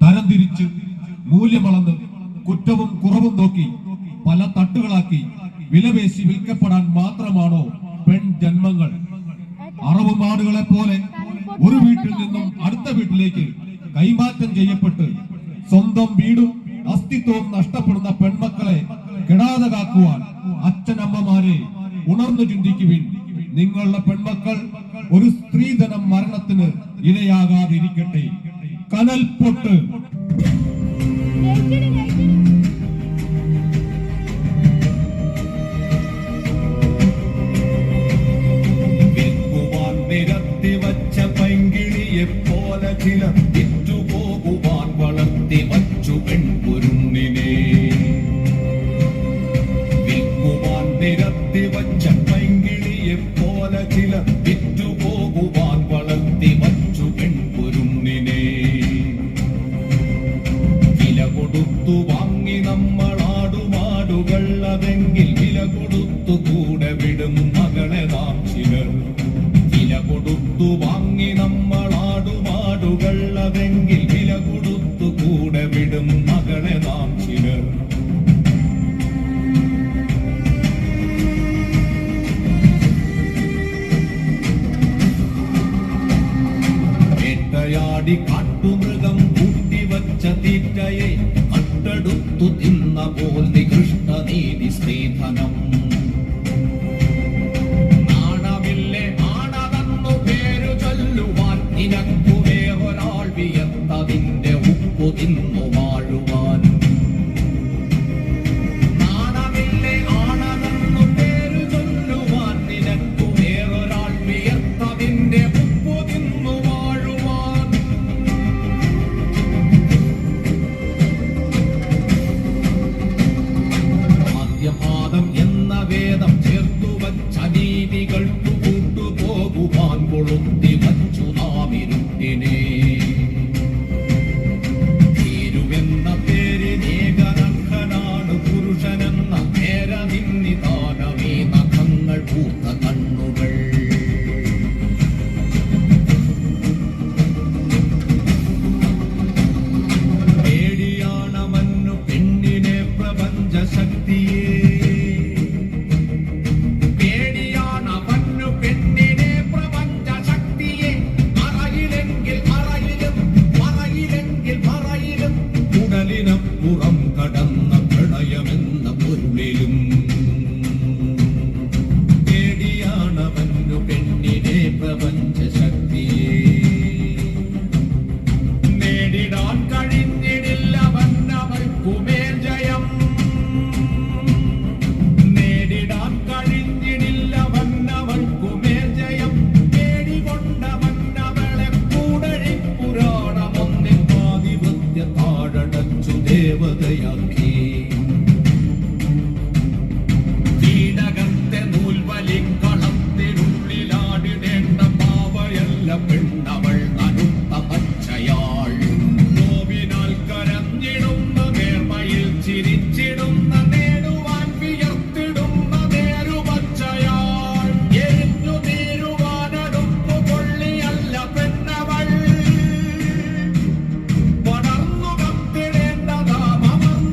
തരംതിരിച്ച് മൂല്യമളന്ന് കുറ്റവും കുറവും നോക്കി പല തട്ടുകളാക്കി വിലപേശി വിൽക്കപ്പെടാൻ മാത്രമാണോ പെൺ ജന്മങ്ങൾ? അറവുമാടുകളെ പോലെ ഒരു വീട്ടിൽ നിന്നും അടുത്ത വീട്ടിലേക്ക് കൈമാറ്റം ചെയ്യപ്പെട്ട് സ്വന്തം വീടും അസ്തിത്വവും നഷ്ടപ്പെടുന്ന പെൺമക്കളെ കെടാതെ കാക്കുവാൻ അച്ഛനമ്മമാരെ ഉണർന്നു ചിന്തിക്കുവിൻ. നിങ്ങളുടെ പെൺമക്കൾ ഒരു സ്ത്രീധനം മരണത്തിന് ഇരയാകാതിരിക്കട്ടെ. കനൽപ്പൊട്ട്. വിൽക്കുവാൻ നിരത്തി വച്ച പൈങ്കിളിയെ പോലെ ചില വിറ്റുപോകുവാൻ വളർത്തി വച്ചു പെൺകുരുന്നിനെ. വിൽക്കുവാൻ നിരത്തി വച്ച പൈങ്കിളിയെ പോലെ ചില വിറ്റുപോകുവാൻ വളർത്തി വച്ചു പെൺകുരുന്നിനെ. വില കൊടുത്തു വാങ്ങി നമ്മളാടുമാടുകൾ, അതെങ്കിൽ വില കൊടുത്തു കൂടെ വിടും മകളെ നാം ചിലർ. വില കൊടുത്തു വാങ്ങി നമ്മളാടുമാടുകൾ, അതെങ്കിൽ വില കൊടുത്തു കൂടെ വിടും മകളെ നാം ചിലർ. വേട്ടയാടി കാട്ടുമൃഗം കൂട്ടിവച്ച തീറ്റയെ കട്ടെടുത്തു തിന്ന പോൽ നികൃഷ്ടനീതി സ്ത്രീധനം. നാണമില്ലേ ആണതെന്നു പേരു ചൊല്ലുവാൻ, നിനക്കു വേറൊരാൾ വിയർത്തതിന്റെ ഉപ്പു തിന്നു വാഴുവാൻ. നാണമില്ലേ ആണതെന്നു പേരു ചൊല്ലുവാൻ, നിനക്കു വേറൊരാൾ വിയർത്തതിന്റെ ഉപ്പു തിന്നു വാഴുവാൻ. ആദ്യപാദം എന്ന വേദം ചേർത്തു വച്ച നീതികൾക്കു കൂട്ടുപോകുവാൻ കൊളുത്തി വച്ചു നാം ഇരുട്ടിനെ. ഭീരുവെന്ന പേരിനേകനർഹനാണ് പുരുഷനെന്ന നേരനിന്നിതാനമേ നഖങ്ങൾ പൂത്ത കണ്ണുകൾ. പേടിയാണവന്നു പെണ്ണിനെ പ്രപഞ്ച ശക്തിയെ. പേടിയാണവന്നു പെണ്ണിനെ പ്രപഞ്ച ശക്തിയെ. മറയിലെങ്കിൽ മറയിലും, മറയിലെങ്കിൽ മറയിലും, ഉടലിനപ്പുറം കടന്ന പ്രണയമെന്ന പൊരുളിലും. പേടിയാണവന്നു പെണ്ണിനെ പ്രപഞ്ച ശക്തിയെ. നേടിടാൻ കഴിഞ്ഞിടില്ല വന്നവൾക്കുമേൽ ജയം. നേടിടാൻ കഴിഞ്ഞിടില്ല വന്നവൾക്കുമേൽ ജയം. പേടികൊണ്ട വന്നവളെ കൂടഴി പുരാണമൊന്നിൽ ആധിപത്യ താഴടച്ചു ദേവതയാക്കി. കീടകത്തെ നൂൽവലിക്കളത്തിനുള്ളിലാടിടേണ്ട പാവയല്ല പെണ്ണവൾ നനുത്ത പച്ചയാൾ. നോവിനാൽ കരഞ്ഞിടുന്ന നേർമയിൽ ചിരിച്ചിടുന്ന നേടുവാൻ വിയർത്തിടുന്ന നേരുപച്ചയാൾ. എരിഞ്ഞു തീരുവാനടുപ്പു കൊള്ളിയല്ല പെണ്ണവൾ. പടർന്നു കത്തിടേണ്ടതാം അമർന്നു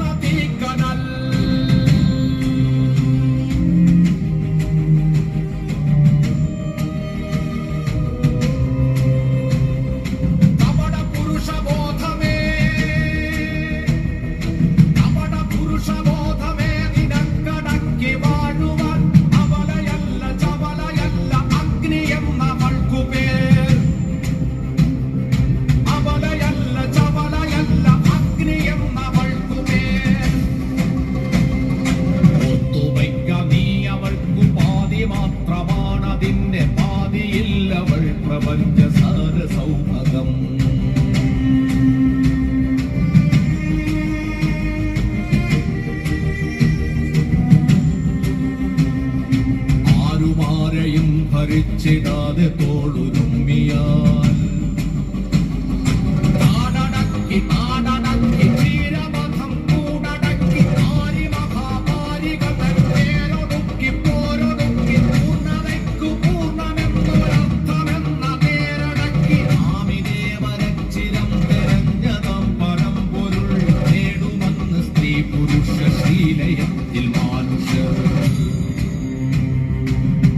നാടടക്കി നാടടക്കി ക്ഷീരപഥം കൂടടക്കി ആരി മഹാപാരികൾ തേരൊടുക്കി പോരൊടുക്കി പൂർണ്ണതയ്ക്കു പൂർണ്ണമെന്നൊരർത്ഥമെന്ന നേരടക്കി ആമിദേവരച്ചിരം തെരഞ്ഞതാം പരമ്പൊരുൾ നേടുമെന്ന് സ്ത്രീ പുരുഷ ശീലയത്തിൽ മാനുഷർ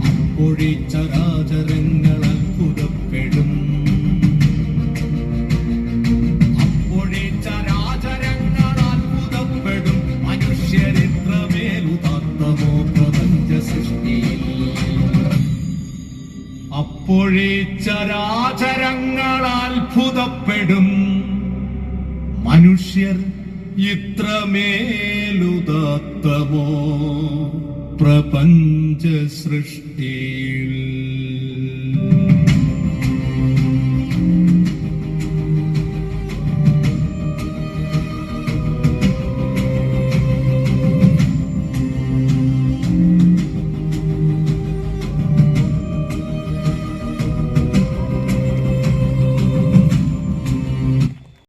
അപ്പോഴേ ചരാചരങ്ങൾ അത്ഭുതപ്പെടും അപ്പോഴേ ചരാചരങ്ങൾ അത്ഭുതപ്പെടും മനുഷ്യരിത്രമേലുദാത്തമോ പ്രപഞ്ച സൃഷ്ടിയിൽ അപ്പോഴേ ചരാചരങ്ങൾ അത്ഭുതപ്പെടും മനുഷ്യർ ഇത്രമേലുദാത്തമോ പ്രപഞ്ച സൃഷ്ടിയിൽ